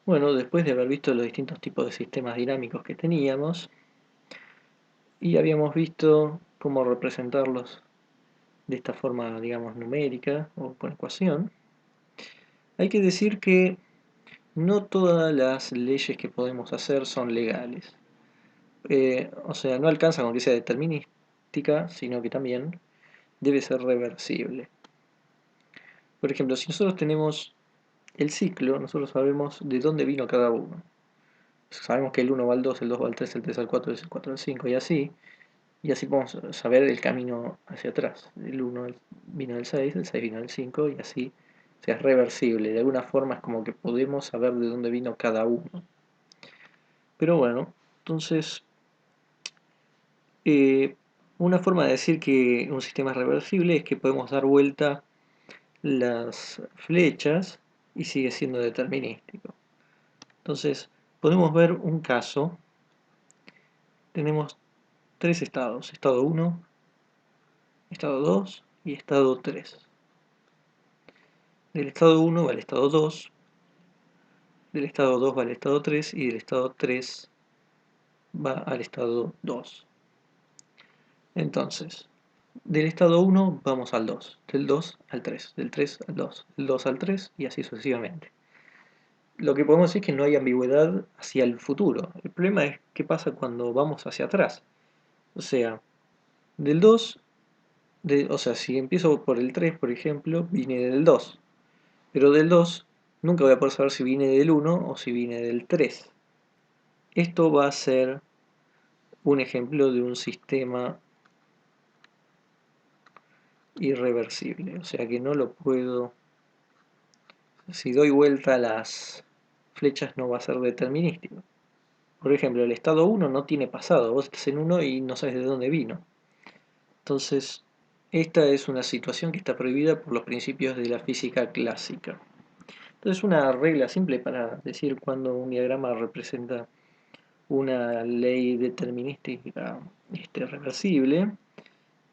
Bueno, después de haber visto los distintos tipos de sistemas dinámicos que teníamos y habíamos visto cómo representarlos de esta forma, digamos, numérica o con ecuación, hay que decir que no todas las leyes que podemos hacer son legales. O sea, no alcanza con que sea determinística, sino que también debe ser reversible. Por ejemplo, si nosotros tenemos el ciclo, nosotros sabemos de dónde vino cada uno. Sabemos que el 1 va al 2, el 2 va al 3, el 3 al 4, el 4 al 5 y así. Y así podemos saber el camino hacia atrás. El 1 vino del 6, el 6 vino del 5 y así. O sea, es reversible. De alguna forma es como que podemos saber de dónde vino cada uno. Pero bueno, entonces, eh, una forma de decir que un sistema es reversible es que podemos dar vuelta las flechas y sigue siendo determinístico. Entonces, podemos ver un caso. Tenemos tres estados: estado 1, estado 2 y estado 3. Del estado 1 va al estado 2, del estado 2 va al estado 3 y del estado 3 va al estado 2. Entonces, del estado 1 vamos al 2, del 2 al 3, del 3 al 2, del 2 al 3 y así sucesivamente. Lo que podemos decir es que no hay ambigüedad hacia el futuro. El problema es qué pasa cuando vamos hacia atrás. O sea, del 2, o sea, si empiezo por el 3, por ejemplo, vine del 2. Pero del 2 nunca voy a poder saber si vine del 1 o si vine del 3. Esto va a ser un ejemplo de un sistema irreversible. O sea que no lo puedo... Si doy vuelta a las flechas no va a ser determinístico. Por ejemplo, el estado 1 no tiene pasado. Vos estás en 1 y no sabes de dónde vino. Entonces, esta es una situación que está prohibida por los principios de la física clásica. Entonces, una regla simple para decir cuando un diagrama representa una ley determinística reversible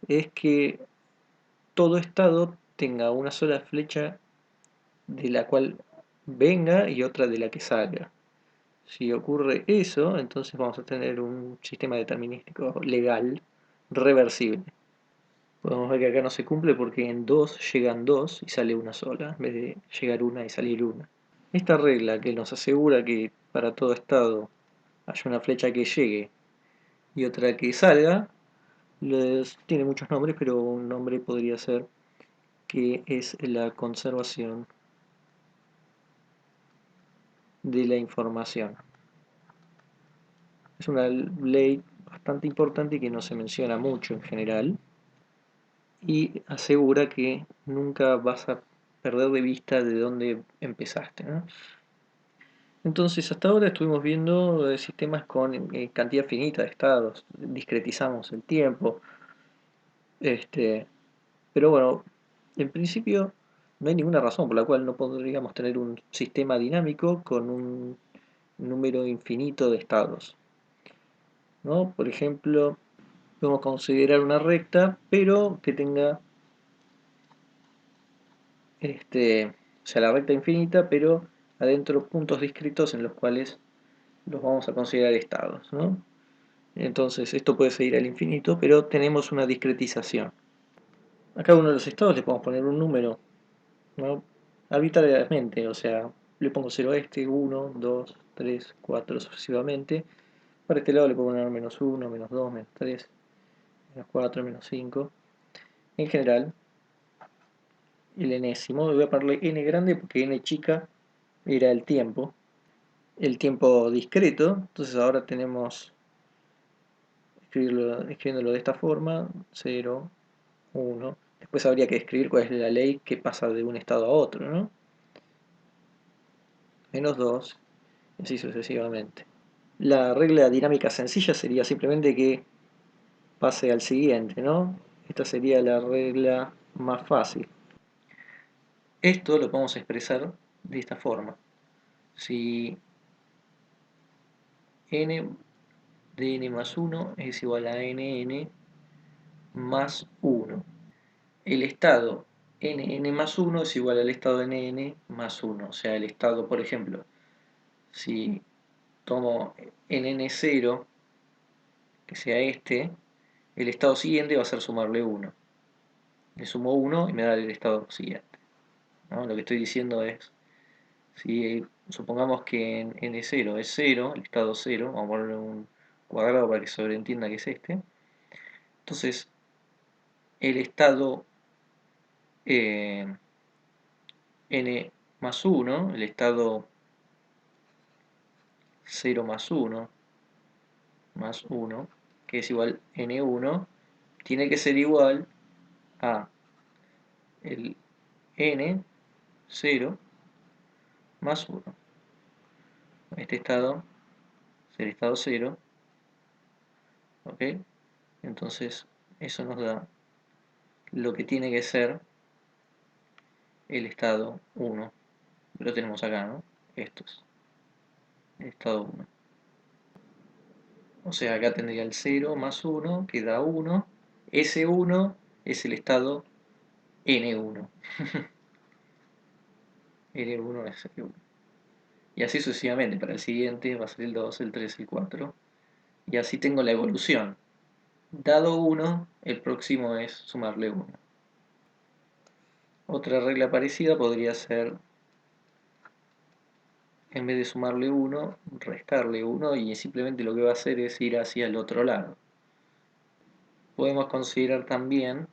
es que todo estado tenga una sola flecha de la cual venga y otra de la que salga. Si ocurre eso, entonces vamos a tener un sistema determinístico legal reversible. Podemos ver que acá no se cumple porque en 2 llegan 2 y sale una sola, en vez de llegar una y salir una. Esta regla que nos asegura que para todo estado haya una flecha que llegue y otra que salga, tiene muchos nombres, pero un nombre podría ser que es la conservación de la información. Es una ley bastante importante y que no se menciona mucho en general y asegura que nunca vas a perder de vista de dónde empezaste, ¿no? Entonces, hasta ahora estuvimos viendo sistemas con cantidad finita de estados, discretizamos el tiempo, este, pero bueno, en principio no hay ninguna razón por la cual no podríamos tener un sistema dinámico con un número infinito de estados, ¿no? Por ejemplo, podemos considerar una recta, pero que tenga, o sea, la recta infinita, pero adentro puntos discretos en los cuales los vamos a considerar estados, ¿no? Entonces, esto puede seguir al infinito, pero tenemos una discretización. A cada uno de los estados le podemos poner un número, ¿no? Arbitrariamente, o sea, le pongo 0 a este, 1, 2, 3, 4, sucesivamente. Para este lado le puedo poner menos 1, menos 2, menos 3, menos 4, menos 5. En general, el enésimo, voy a ponerle n grande porque n chica era el tiempo discreto. Entonces ahora tenemos, escribiéndolo de esta forma, 0, 1. Después habría que escribir cuál es la ley que pasa de un estado a otro, ¿no? Menos 2, y así sucesivamente. La regla dinámica sencilla sería simplemente que pase al siguiente, ¿no? Esta sería la regla más fácil. Esto lo podemos expresar de esta forma. Si n de n más 1 es igual a nn más 1. El estado nn más 1 es igual al estado nn más 1. O sea, el estado, por ejemplo, Si tomo en n0, que sea este, el estado siguiente va a ser sumarle 1. Le sumo 1 y me da el estado siguiente, ¿no? Lo que estoy diciendo es, si supongamos que en n0 es 0, el estado 0, vamos a ponerle un cuadrado para que sobreentienda que es este. Entonces, el estado n más 1, el estado 0 más 1, más 1, que es igual n1, tiene que ser igual a el n0 más 1. Este estado es el estado 0, ¿ok? Entonces, eso nos da lo que tiene que ser el estado 1. Lo tenemos acá, ¿no? Estos, el estado 1. O sea, acá tendría el 0 más 1, que da 1. Ese 1 es el estado n1. n1 es el 1. Y así sucesivamente. Para el siguiente va a ser el 2, el 3, el 4. Y así tengo la evolución. Dado 1, el próximo es sumarle 1. Otra regla parecida podría ser, en vez de sumarle 1, restarle 1 y simplemente lo que va a hacer es ir hacia el otro lado. Podemos considerar también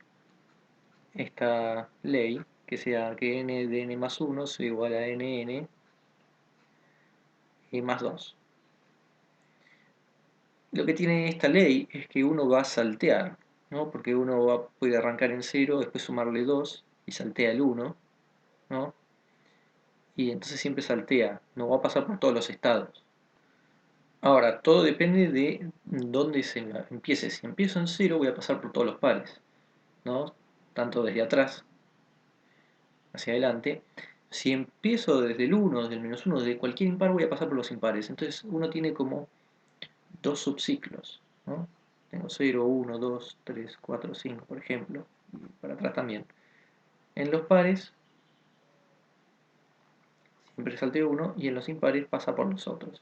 esta ley, que sea que n de n más 1 sea igual a nn y más 2. Lo que tiene esta ley es que uno va a saltear, ¿no? Porque uno puede arrancar en 0, después sumarle 2 y saltea el 1, ¿no? Y entonces siempre saltea, no va a pasar por todos los estados. Ahora, todo depende de dónde se empiece. Si empiezo en 0, voy a pasar por todos los pares, ¿no? Tanto desde atrás hacia adelante. Si empiezo desde el 1, desde el menos 1, desde cualquier impar, voy a pasar por los impares. Entonces uno tiene como dos subciclos, ¿no? Tengo 0, 1, 2, 3, 4, 5, por ejemplo, y para atrás también. En los pares siempre salteo 1 y en los impares pasa por los otros.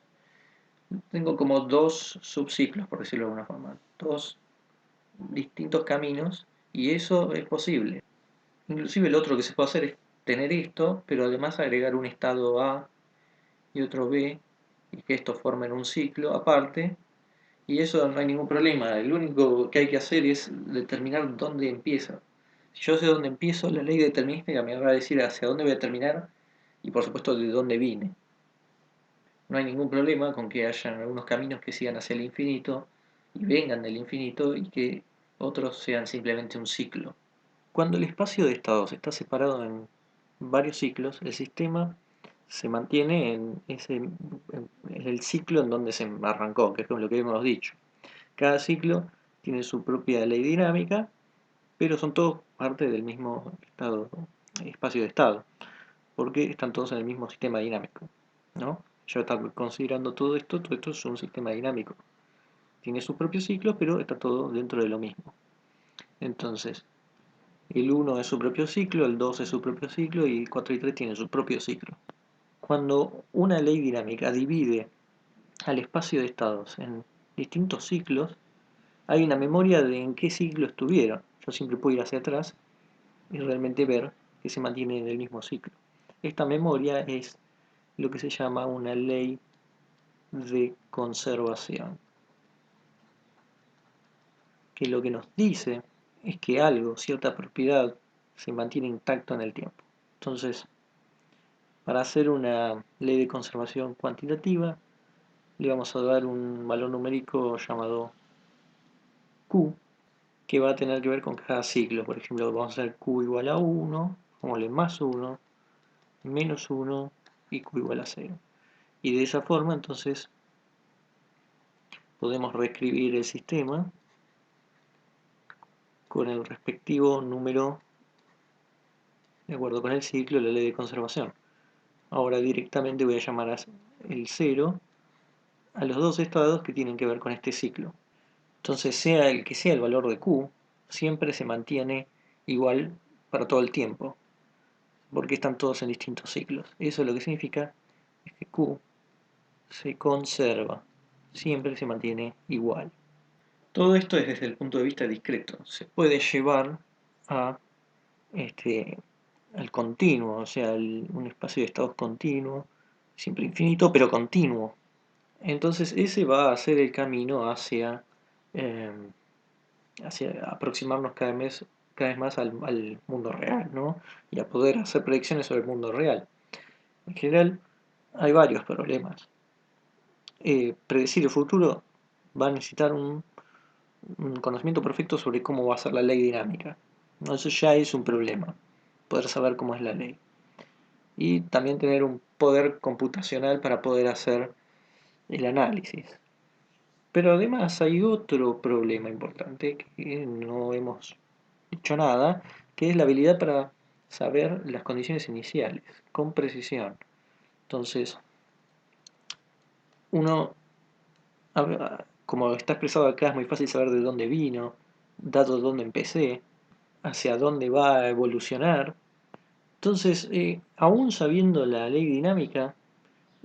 Tengo como dos subciclos, por decirlo de alguna forma, dos distintos caminos, y eso es posible. Inclusive lo otro que se puede hacer es tener esto, pero además agregar un estado A y otro B, y que estos formen un ciclo aparte, y eso no hay ningún problema. Lo único que hay que hacer es determinar dónde empieza. Si yo sé dónde empiezo, la ley determinística me va a decir hacia dónde voy a terminar y por supuesto de dónde vine. No hay ningún problema con que hayan algunos caminos que sigan hacia el infinito y vengan del infinito y que otros sean simplemente un ciclo. Cuando el espacio de estados está separado en varios ciclos, el sistema se mantiene en el ciclo en donde se arrancó, que es lo que hemos dicho. Cada ciclo tiene su propia ley dinámica, pero son todos parte del mismo estado, espacio de estado, porque están todos en el mismo sistema dinámico, ¿no? Ya está considerando todo esto es un sistema dinámico. Tiene sus propios ciclos, pero está todo dentro de lo mismo. Entonces, el 1 es su propio ciclo, el 2 es su propio ciclo y 4 y 3 tienen su propio ciclo. Cuando una ley dinámica divide al espacio de estados en distintos ciclos, hay una memoria de en qué ciclo estuvieron. Yo siempre puedo ir hacia atrás y realmente ver que se mantiene en el mismo ciclo. Esta memoria es lo que se llama una ley de conservación, que lo que nos dice es que algo, cierta propiedad, se mantiene intacto en el tiempo. Entonces, para hacer una ley de conservación cuantitativa, le vamos a dar un valor numérico llamado Q, que va a tener que ver con cada ciclo. Por ejemplo, vamos a hacer Q igual a 1, ponle más 1, menos 1 y Q igual a 0. Y de esa forma, entonces, podemos reescribir el sistema con el respectivo número de acuerdo con el ciclo de la ley de conservación. Ahora directamente voy a llamar el 0 a los dos estados que tienen que ver con este ciclo. Entonces, sea el que sea el valor de Q, siempre se mantiene igual para todo el tiempo, porque están todos en distintos ciclos. Eso lo que significa es que Q se conserva, siempre se mantiene igual. Todo esto es desde el punto de vista discreto. Se puede llevar a este, al continuo, o sea, un espacio de estados continuo, siempre infinito, pero continuo. Entonces ese va a ser el camino eh, hacia aproximarnos cada vez más al mundo real, ¿no? Y a poder hacer predicciones sobre el mundo real. En general, hay varios problemas. Predecir el futuro va a necesitar un conocimiento perfecto sobre cómo va a ser la ley dinámica. ¿No? Eso ya es un problema, poder saber cómo es la ley. Y también tener un poder computacional para poder hacer el análisis. Pero además hay otro problema importante que no hemos dicho nada, que es la habilidad para saber las condiciones iniciales con precisión. Entonces, uno, como está expresado acá, es muy fácil saber de dónde vino, dado dónde empecé, hacia dónde va a evolucionar. Entonces, aún sabiendo la ley dinámica,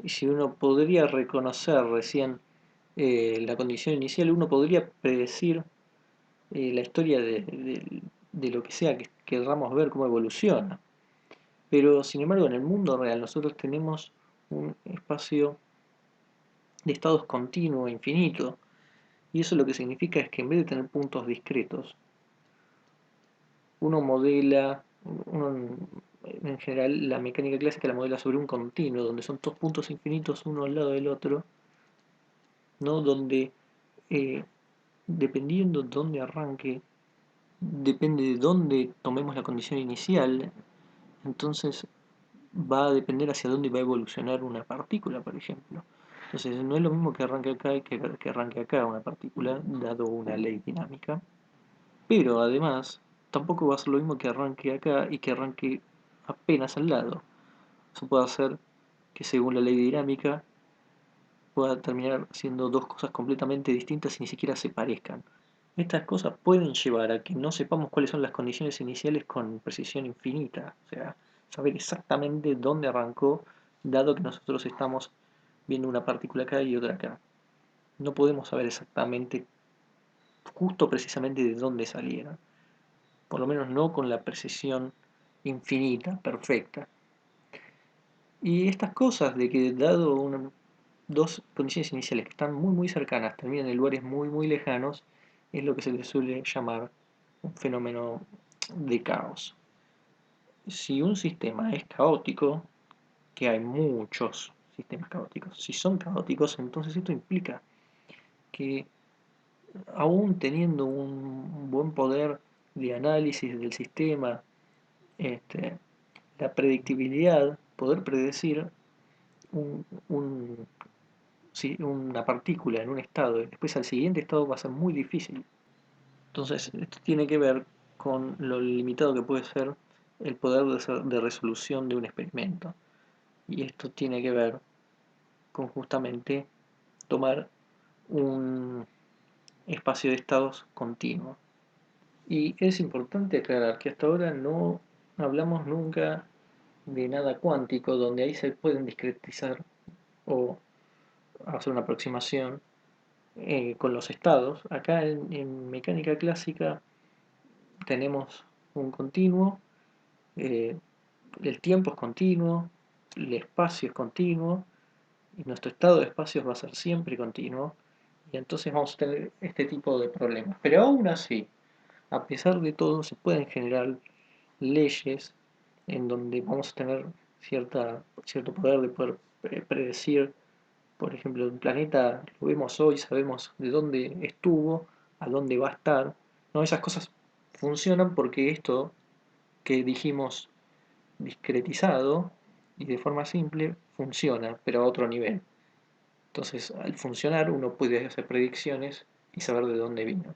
si uno podría reconocer recién la condición inicial, uno podría predecir la historia de lo que sea que queramos ver cómo evoluciona. Pero sin embargo en el mundo real nosotros tenemos un espacio de estados continuo, infinito, y eso lo que significa es que en vez de tener puntos discretos, uno modela, uno, en general la mecánica clásica la modela sobre un continuo, donde son dos puntos infinitos uno al lado del otro, ¿no? Donde dependiendo de dónde arranque, depende de dónde tomemos la condición inicial, entonces va a depender hacia dónde va a evolucionar una partícula, por ejemplo. Entonces no es lo mismo que arranque acá y que arranque acá una partícula, dado una ley dinámica. Pero además, tampoco va a ser lo mismo que arranque acá y que arranque apenas al lado. Eso puede hacer que según la ley dinámica pueda terminar siendo dos cosas completamente distintas y ni siquiera se parezcan. Estas cosas pueden llevar a que no sepamos cuáles son las condiciones iniciales con precisión infinita, o sea, saber exactamente dónde arrancó, dado que nosotros estamos viendo una partícula acá y otra acá. No podemos saber exactamente, justo precisamente de dónde salieron, por lo menos no con la precisión infinita, perfecta. Y estas cosas de que dado dos condiciones iniciales que están muy cercanas, terminan en lugares muy lejanos, es lo que se le suele llamar un fenómeno de caos. Si un sistema es caótico, que hay muchos sistemas caóticos, si son caóticos, entonces esto implica que aún teniendo un buen poder de análisis del sistema, este, la predictibilidad, poder predecir un una partícula en un estado y después al siguiente estado va a ser muy difícil. Entonces, esto tiene que ver con lo limitado que puede ser el poder de resolución de un experimento. Y esto tiene que ver con justamente tomar un espacio de estados continuo. Y es importante aclarar que hasta ahora no hablamos nunca de nada cuántico, donde ahí se pueden discretizar o hacer una aproximación con los estados. Acá en mecánica clásica tenemos un continuo, eh, el tiempo es continuo, el espacio es continuo, y nuestro estado de espacios va a ser siempre continuo, y entonces vamos a tener este tipo de problemas. Pero aún así, a pesar de todo, se pueden generar leyes en donde vamos a tener cierto poder de poder predecir. Por ejemplo, un planeta lo vemos hoy, sabemos de dónde estuvo, a dónde va a estar. ¿No? Esas cosas funcionan porque esto que dijimos discretizado y de forma simple funciona, pero a otro nivel. Entonces, al funcionar, uno puede hacer predicciones y saber de dónde vino.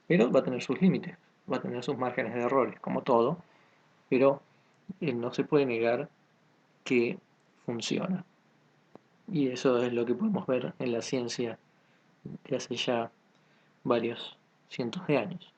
Pero va a tener sus límites, va a tener sus márgenes de errores, como todo, pero no se puede negar que funciona. Y eso es lo que podemos ver en la ciencia de hace ya varios cientos de años.